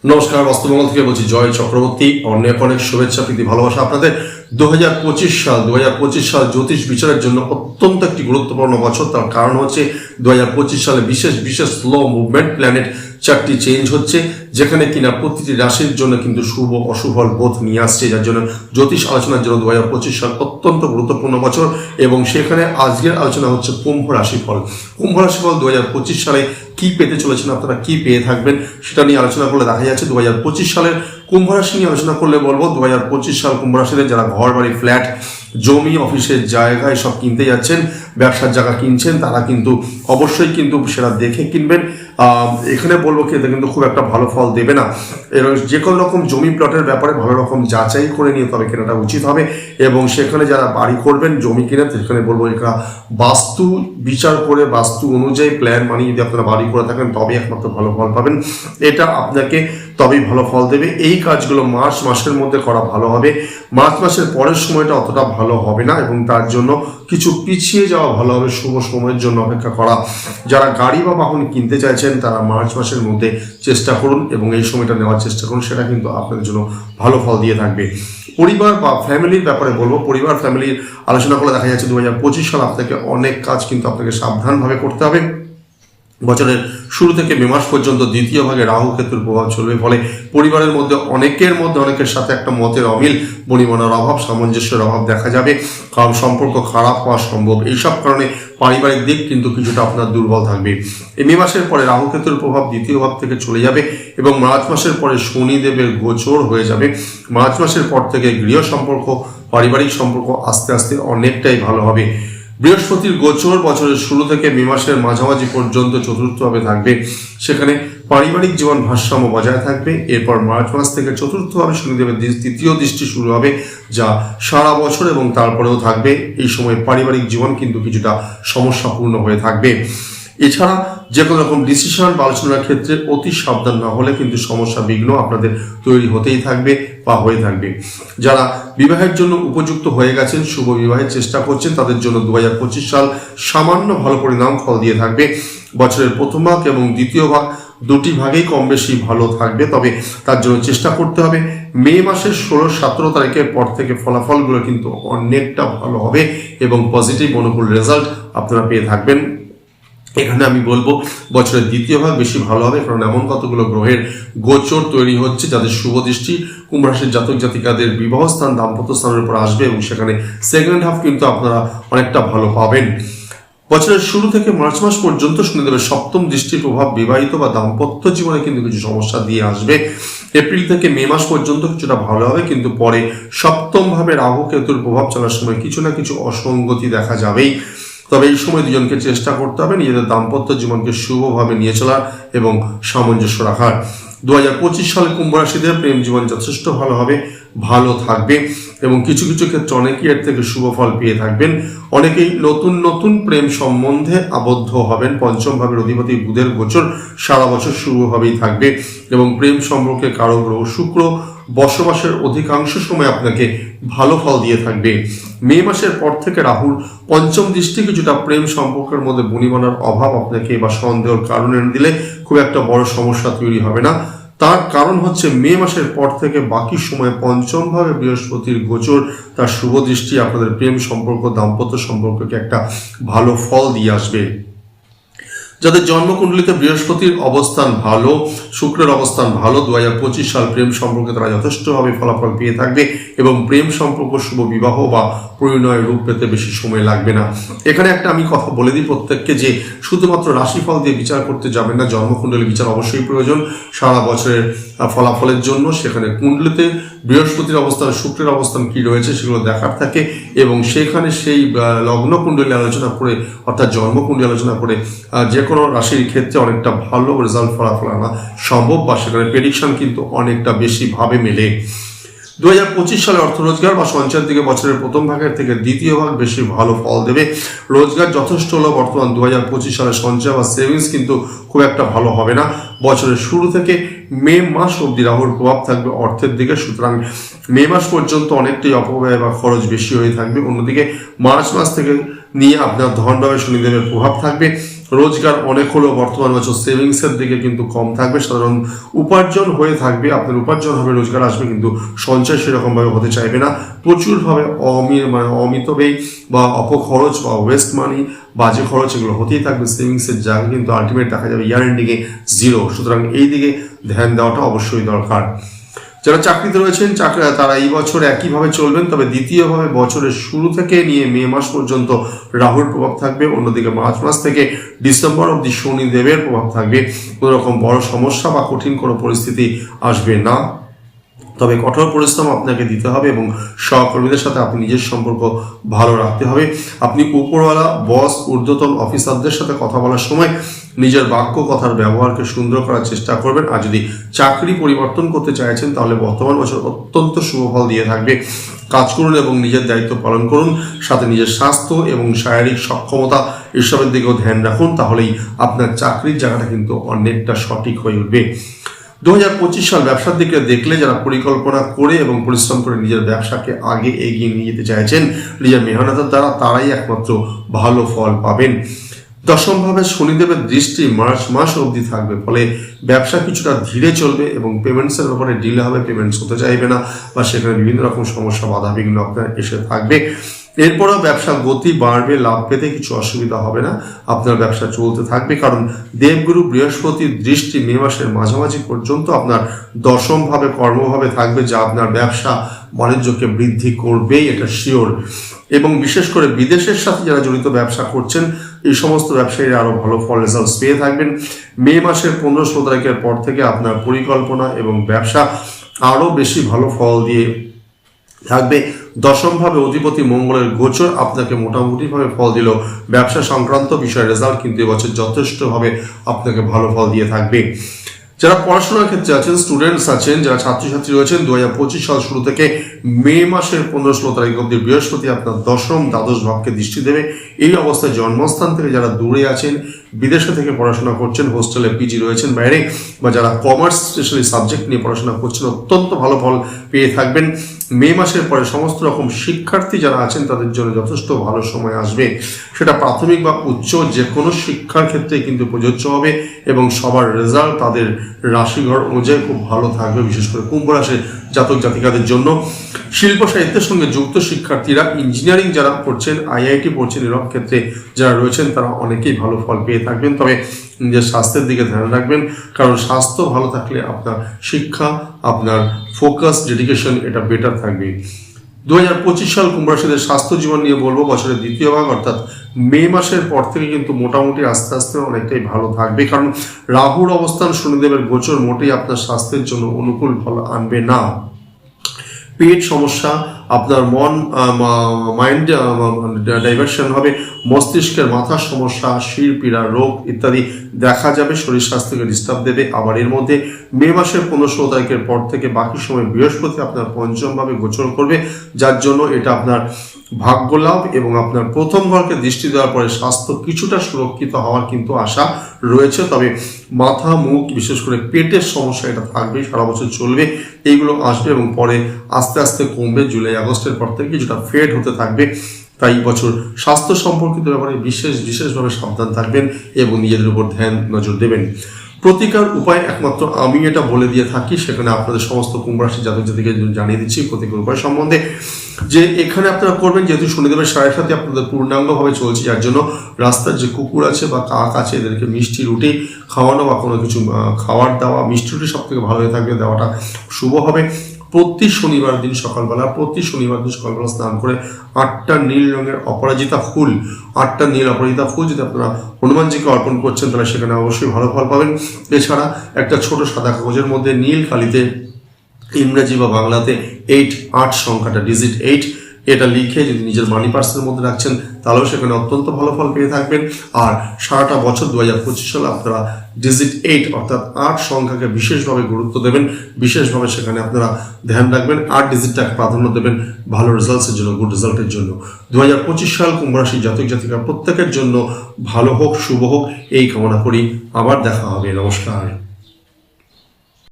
নমস্কার, বাস্তুমঙ্গল থেকে বলছি জয় চক্রবর্তী। অনেক অনেক শুভেচ্ছা, প্রীতি, ভালোবাসা আপনাদের। 2025 সাল জ্যোতিষ বিচারের জন্য অত্যন্ত একটি গুরুত্বপূর্ণ বছর। তার কারণ হচ্ছে 2025 সালে বিশেষ বিশেষ স্লো মুভমেন্ট প্ল্যানেট 4টি চেঞ্জ হচ্ছে, যেখানে কিনা প্রতিটি রাশির জন্য কিন্তু শুভ অশুভল বোধ নিয়ে আসছে, যার জন্য জ্যোতিষ আলোচনার জন্য 2025 সাল অত্যন্ত গুরুত্বপূর্ণ বছর। এবং সেখানে আজকের আলোচনা হচ্ছে কুম্ভ রাশিফল। কুম্ভ রাশিফল 2025 সালে কি পেতে চলেছেন, আপনারা কি পেয়ে থাকবেন সেটা নিয়ে আলোচনা করলে দেখা যাচ্ছে 2025 সালের কুম্ভ রাশি নিয়ে আলোচনা করলে বলবো 2025 সাল কুম্ভ রাশিতে যারা ঘর বাড়ি ফ্ল্যাট জমি অফিসের জায়গায় সব কিনতে যাচ্ছেন, ব্যবসার জায়গা কিনছেন, তারা কিন্তু অবশ্যই কিন্তু সেটা দেখে কিনবেন। এখানে বলবো কি, এতে কিন্তু খুব একটা ভালো ফল দেবে না। এবং যে কোনো রকম জমি প্লটের ব্যাপারে ভালো রকম যাচাই করে নিয়ে তবে কেনাটা উচিত হবে। এবং সেখানে যারা বাড়ি করবেন জমি কিনে, সেখানে বলবো এটা বাস্তু বিচার করে বাস্তু অনুযায়ী প্ল্যান মানিয়ে যদি আপনারা বাড়ি করে থাকেন তবেই একমাত্র ভালো ফল পাবেন। এটা আপনাকে তবেই ভালো ফল দেবে। এই কাজগুলো মার্চ মাসের মধ্যে করা ভালো হবে। মার্চ মাসের পরের সময়টা অতটা ভালো হবে না এবং তার জন্য কিছু পিছিয়ে যাওয়া ভালো হবে। শুভ সময়ের জন্য অপেক্ষা করা। যারা গাড়ি বা বাহন কিনতে চাইছেন তারা মার্চ মাসের মধ্যে চেষ্টা করুন এবং এই সময়টা নেওয়ার চেষ্টা করুন, সেটা কিন্তু আপনাদের জন্য ভালো ফল দিয়ে থাকবে। পরিবার বা ফ্যামিলির ব্যাপারে বলবো, পরিবার ফ্যামিলির আলোচনা করে দেখা যাচ্ছে 2025 সাল আপনাকে অনেক কাজ কিন্তু আপনাকে সাবধানভাবে করতে হবে। বছরের শুরু থেকে মে মাস পর্যন্ত দ্বিতীয় ভাগে রাহু কেতুর প্রভাব চলবে, ফলে পরিবারের মধ্যে অনেকের সাথে একটা মতের অমিল, বনিবনার অভাব, সামঞ্জস্যের অভাব দেখা যাবে। কারণ সম্পর্ক খারাপ হওয়া সম্ভব। এইসব কারণে পারিবারিক দিক কিন্তু কিছুটা আপনার দুর্বল থাকবে। এই মে মাসের পরে রাহু কেতুর প্রভাব দ্বিতীয় ভাব থেকে চলে যাবে এবং মার্চ মাসের পরে শনিদেবের গোচর হয়ে যাবে। মার্চ মাসের পর থেকে গৃহ সম্পর্ক, পারিবারিক সম্পর্ক আস্তে আস্তে অনেকটাই ভালো হবে। বৃহস্পতির গোচর বছরের শুরু থেকে মে মাসের মাঝামাঝি পর্যন্ত চতুর্থভাবে থাকবে, সেখানে পারিবারিক জীবন ভারসাম্য বজায় থাকবে। এরপর মার্চ মাস থেকে চতুর্থভাবে শনিদেবের তৃতীয় দৃষ্টি শুরু হবে, যা সারা বছর এবং তারপরেও থাকবে। এই সময় পারিবারিক জীবন কিন্তু কিছুটা সমস্যাপূর্ণ হয়ে থাকবে। এছাড়া যে কোনো রকম ডিসিশন বা আলোচনার ক্ষেত্রে অতি সাবধান না হলে কিন্তু সমস্যা বিঘ্ন আপনাদের তৈরি হতেই থাকবে বা হয়ে থাকবে। যারা বিবাহের জন্য উপযুক্ত হয়ে গেছেন, শুভ বিবাহের চেষ্টা করছেন, তাদের জন্য 2025 সাল সামান্য ভালো পরিণাম ফল দিয়ে থাকবে। বছরের প্রথম ভাগ এবং দ্বিতীয় ভাগ দুটি ভাগেই কম বেশি ভালো থাকবে, তবে তার জন্য চেষ্টা করতে হবে। মে মাসের 16-17 তারিখের পর থেকে ফলাফলগুলো কিন্তু অনেকটা ভালো হবে এবং পজিটিভ অনুকূল রেজাল্ট আপনারা পেয়ে থাকবেন। এখানে আমি বলবো বছরের দ্বিতীয় ভাগ বেশি ভালো হবে, কারণ এমন কতগুলো গ্রহের গোচর তৈরি হচ্ছে যাদের শুভ দৃষ্টি কুম্ভ রাশির জাতক জাতিকাদের বিবাহ স্থান, দাম্পত্য স্থানের উপর আসবে এবং সেখানে সেকেন্ড হাফ কিন্তু আপনারা অনেকটা ভালো পাবেন। বছরের শুরু থেকে মার্চ মাস পর্যন্ত শনিদেবের সপ্তম দৃষ্টির প্রভাব বিবাহিত বা দাম্পত্য জীবনে কিন্তু কিছু সমস্যা দিয়ে আসবে। এপ্রিল থেকে মে মাস পর্যন্ত কিছুটা ভালো হবে, কিন্তু পরে সপ্তম ভাবে রাহু কেতুর প্রভাব চলার সময় কিছু না কিছু অসঙ্গতি দেখা যাবেই। তবে এই সময় দুজনকে চেষ্টা করতে হবে নিজেদের দাম্পত্য জীবনকে শুভভাবে নিয়ে চলার এবং সামঞ্জস্য রাখার। 2025 সালে কুম্ভ রাশিদের প্রেম জীবন যথেষ্ট ভালো হবে, ভালো থাকবে এবং কিছু কিছু ক্ষেত্রে অনেকেই এর থেকে শুভ ফল পেয়ে থাকবেন। অনেকেই নতুন নতুন প্রেম সম্বন্ধে আবদ্ধ হবেন। পঞ্চম ভাবের অধিপতি বুধের গোচর সারা বছর শুভভাবেই থাকবে এবং প্রেম সম্পর্কে কারো গ্রহ শুক্র বসবাসের অধিকাংশ সময় আপনাকে ভালো ফল দিয়ে থাকবে। মে মাসের পর থেকে রাহুর পঞ্চম দৃষ্টি কিছুটা প্রেম সম্পর্কের মধ্যে বনিবনার অভাব আপনাকে বা সন্দেহের কারণ এনে দিলে খুব একটা বড় সমস্যা তৈরি হবে না। তার কারণ হচ্ছে মে মাসের পর থেকে বাকি সময় পঞ্চম ভাবে বৃহস্পতির গোচর, তার শুভ দৃষ্টি আপনাদের প্রেম সম্পর্ক, দাম্পত্য সম্পর্ককে একটা ভালো ফল দিয়ে আসবে। যাদের জন্মকুণ্ডলিতে বৃহস্পতির অবস্থান ভালো, শুক্রের অবস্থান ভালো, 2025 সাল প্রেম সম্পর্কে তারা যথেষ্টভাবে ফলাফল পেয়ে থাকবে এবং প্রেম সম্পর্ক, শুভ বিবাহ বা পরিণয়ের রূপ পেতে বেশি সময় লাগবে না। এখানে একটা আমি কথা বলে দিই প্রত্যেককে, যে শুধুমাত্র রাশিফল দিয়ে বিচার করতে যাবেন না, জন্মকুণ্ডলী বিচার অবশ্যই প্রয়োজন সারা বছরের ফলাফলের জন্য। সেখানে কুণ্ডলিতে বৃহস্পতির অবস্থান, শুক্রের অবস্থান কি রয়েছে সেগুলো দেখার থাকে এবং সেখানে সেই লগ্ন কুণ্ডলী আলোচনা করে অর্থাৎ জন্মকুণ্ডলী আলোচনা করে যে কোনো রাশির ক্ষেত্রে অনেকটা ভালো রেজাল্ট ফলাফল আনা সম্ভব বা সেখানে প্রেডিকশন কিন্তু অনেকটা বেশি ভাবে মেলে। 2025 সালে অর্থ রোজগার বা সঞ্চয়ের দিকে বছরের প্রথম ভাগের থেকে দ্বিতীয় ভাগ বেশি ভালো ফল দেবে। রোজগার যথেষ্ট হলেও বর্তমান 2025 সালে সঞ্চয় বা সেভিংস কিন্তু খুব একটা ভালো হবে না। বছরের শুরু থেকে মে মাস অবধি রাহুর প্রভাব থাকবে অর্থের দিকে, সুতরাং মে মাস পর্যন্ত অনেকটাই অপব্যয় বা খরচ বেশি হয়ে থাকবে। অন্যদিকে মার্চ মাস থেকে নিয়ে আপনার ধনভাবে শনিদেবের প্রভাব থাকবে। রোজগার অনেক হলেও বর্তমান বছর সেভিংসের দিকে কিন্তু কম থাকবে। সাধারণ উপার্জন হয়ে থাকবে, আপনার উপার্জন হবে, রোজগার আসবে, কিন্তু সঞ্চয় সেরকম ভাবে হতে চাইবে না। প্রচুরভাবে অমিত ব্যয় বা অপখরচ বা ওয়েস্ট মানি, বাজে খরচ এগুলো হতেই থাকবে। সেভিংসের জায়গা কিন্তু আলটিমেট দেখা যাবে ইয়ার এন্ডিংয়ে 0। সুতরাং এই দিকে ধ্যান দেওয়াটা অবশ্যই দরকার। যারা চাকরিতে রয়েছেন তারা এই বছর একইভাবে চলবেন, তবে দ্বিতীয়ভাবে বছরের শুরু থেকে নিয়ে মে মাস পর্যন্ত রাহুর প্রভাব থাকবে। অন্যদিকে মার্চ মাস থেকে ডিসেম্বর অবধি শনিদেবের প্রভাব থাকবে। কোনো রকম বড় সমস্যা বা কঠিন কোনো পরিস্থিতি আসবে না, তবে কঠোর পরিশ্রম আপনাকে দিতে হবে এবং সহকর্মীদের সাথে আপনি নিজের সম্পর্ক ভালো রাখতে হবে। আপনি উপরওয়ালা, বস, ঊর্ধ্বতন অফিসারদের সাথে কথা বলার সময় নিজের বাক্য কথার ব্যবহারকে সুন্দর করার চেষ্টা করবেন। আর যদি চাকরি পরিবর্তন করতে চাইছেন তাহলে বর্তমান বছর অত্যন্ত শুভ ফল দিয়ে থাকবে। কাজ করুন এবং নিজের দায়িত্ব পালন করুন, সাথে নিজের স্বাস্থ্য এবং শারীরিক সক্ষমতা এসবের দিকেও ধ্যান রাখুন, তাহলেই আপনার চাকরির জায়গাটা কিন্তু অনেকটা সঠিক হয়ে উঠবে। 2025 সাল ব্যবসার দিকে দেখলে যারা পরিকল্পনা করে এবং পরিশ্রম করে নিজের ব্যবসাকে আগে এগিয়ে নিয়ে যেতে চাইছেন নিজের মেহনতের দ্বারা, তারাই একমাত্র ভালো ফল পাবেন। দশমভাবে শনিদেবের দৃষ্টি মার্চ মাস অবধি থাকবে, ফলে ব্যবসা কিছুটা ধীরে চলবে এবং পেমেন্টসের ব্যাপারে ডিলে হবে, পেমেন্টস হতে চাইবে না বা সেখানে বিভিন্ন রকম সমস্যা, বাধা বিঘ্ন আপনার এসে থাকবে। এরপরেও ব্যবসা গতি বাড়বে, লাভ পেতে কিছু অসুবিধা হবে না, আপনার ব্যবসা চলতে থাকবে। কারণ দেবগুরু বৃহস্পতির দৃষ্টি মে মাসের মাঝামাঝি পর্যন্ত আপনার দশমভাবে কর্মভাবে থাকবে, যা আপনার ব্যবসা বাণিজ্যকে বৃদ্ধি করবেই, এটা শিওর। এবং বিশেষ করে বিদেশের সাথে যারা জড়িত ব্যবসা করছেন এই সমস্ত ব্যবসায়ীরা আরো ভালো ফল রেজাল্টস পেয়ে থাকবেন। মে মাসের 15-16 তারিখের পর থেকে আপনার পরিকল্পনা এবং ব্যবসা আরো বেশি ভালো ফল দিয়ে থাকবে। দশমভাবে অধিপতি মঙ্গলের গোচর আপনাকে মোটামুটিভাবে ফল দিল, ব্যবসা সংক্রান্ত বিষয়ের রেজাল্ট কিন্তু এবছর যথেষ্টভাবে আপনাকে ভালো ফল দিয়ে থাকবে। যারা পড়াশোনার ক্ষেত্রে আছেন, স্টুডেন্টস আছেন, যারা ছাত্রছাত্রী রয়েছেন, 2025 সাল শুরু থেকে মে মাসের 15-16 তারিখ অব্দি বৃহস্পতি আপনার দশম দ্বাদশ ভাবকে দৃষ্টি দেবে। এই অবস্থায় জন্মস্থান থেকে যারা দূরে আছেন, বিদেশে থেকে পড়াশোনা করছেন, হোস্টেলে পিজি রয়েছেন বাইরে, বা যারা কমার্স স্পেশালি সাবজেক্ট নিয়ে পড়াশোনা করছেন, অত্যন্ত ভালো ফল পেয়ে থাকবেন। মে মাসের পরে সমস্ত রকম শিক্ষার্থী যারা আছেন তাদের জন্য যথেষ্ট ভালো সময় আসবে, সেটা প্রাথমিক বা উচ্চ যে কোনো শিক্ষার ক্ষেত্রে কিন্তু প্রযোজ্য হবে এবং সবার রেজাল্ট তাদের রাশিঘর অনুযায়ী খুব ভালো থাকবে, বিশেষ করে কুম্ভ রাশির জাতক জাতিকাদের জন্য। শিল্প সাহিত্যের সঙ্গে যুক্ত শিক্ষার্থীরা, ইঞ্জিনিয়ারিং যারা পড়ছেন, আইআইটি পড়ছেন, এরকম ক্ষেত্রে যারা রয়েছেন তারা অনেকেই ভালো ফল পেয়ে থাকবেন। তবে নিজের স্বাস্থ্যের দিকে ধ্যান রাখবেন, কারণ স্বাস্থ্য ভালো থাকলে আপনার শিক্ষা, আপনার ফোকাস, ডেডিকেশন এটা বেটার থাকবে। 2025 সাল কুম্ভ রাশিদের স্বাস্থ্য জীবন নিয়ে বলবো, বছরের দ্বিতীয় ভাগ অর্থাৎ মে মাসের পর থেকে কিন্তু মোটামুটি আস্তে আস্তে অনেকটাই ভালো থাকবে, কারণ রাহুর অবস্থান, শনিদেবের গোচর মোটেই আপনার স্বাস্থ্যের জন্য অনুকূল ফল আনবে না। পেট সমস্যা, আপনার মাইন্ড ডাইভার্সন হবে, মস্তিষ্কের মাথার সমস্যা, শির পীড়া, রোগ ইত্যাদি দেখা যাবে, শরীর স্বাস্থ্যকে ডিস্টার্ব দেবে। আবার এর মধ্যে মে মাসের 15-16 তারিখের পর থেকে বাকি সময় বৃহস্পতি আপনার পঞ্চমভাবে গোচর করবে, যার জন্য এটা আপনার ভাগ্য লাভ এবং আপনার প্রথম ঘরকে দৃষ্টি দেওয়ার পরে স্বাস্থ্য কিছুটা সুরক্ষিত হওয়ার কিন্তু আশা রয়েছে। তবে মাথা, মুখ, বিশেষ করে পেটের সমস্যা এটা থাকবেই, সারা বছর চলবে, এইগুলো আসবে এবং পরে আস্তে আস্তে কমবে। জুলাই আগস্টের পর থেকে কিছুটা ফেড হতে থাকবে। তাই বছর স্বাস্থ্য সম্পর্কিত ব্যাপারে বিশেষভাবে সাবধান থাকবেন এবং নিজেদের উপর ধ্যান নজর দেবেন। প্রতিকার উপায় একমাত্র আমি এটা বলে দিয়ে থাকি, সেখানে আপনাদের সমস্ত কুম্ভ রাশি জাতক জাতিকে জানিয়ে দিচ্ছি প্রতিকার উপায় সম্বন্ধে, যে এখানে আপনারা করবেন, যেহেতু শনিদেবের সাড়ে সাথে আপনাদের পূর্ণাঙ্গভাবে চলছে, যার জন্য রাস্তার যে কুকুর আছে বা কাক আছে এদেরকে মিষ্টি রুটি খাওয়ানো বা কোনো কিছু খাওয়ার দেওয়া, মিষ্টি রুটি সব থেকে ভালো হয়ে থাকবে, দেওয়াটা শুভ হবে। প্রতি শনিবার দিন সকালবেলা স্নান করে 8টা নীল রঙের অপরাজিতা ফুল, 8টা নীল অপরাজিতা ফুল যদি আপনারা হনুমানজিকে অর্পণ করছেন তাহলে সেখানে অবশ্যই ভালো ফল পাবেন। এছাড়া একটা ছোট সাদা কাগজের মধ্যে নীল কালিতে ইংরেজি বা বাংলাতে 8 সংখ্যাটা, ডিজিট 8, এটা লিখে যদি নিজের মানি পার্সের মধ্যে রাখছেন তাহলেও সেখানে অত্যন্ত ভালো ফল পেয়ে থাকবেন। আর সারাটা বছর 2025 সালে আপনারা ডিজিট 8 অর্থাৎ 8 সংখ্যাকে বিশেষভাবে গুরুত্ব দেবেন, বিশেষভাবে সেখানে আপনারা ধ্যান রাখবেন, 8 ডিজিটটাকে প্রাধান্য দেবেন ভালো রেজাল্টসের জন্য, গুড রেজাল্টের জন্য। 2025 সাল কুম্ভ রাশি জাতক জাতিকা প্রত্যেকের জন্য ভালো হোক, শুভ হোক, এই কামনা করি। আবার দেখা হবে। নমস্কার।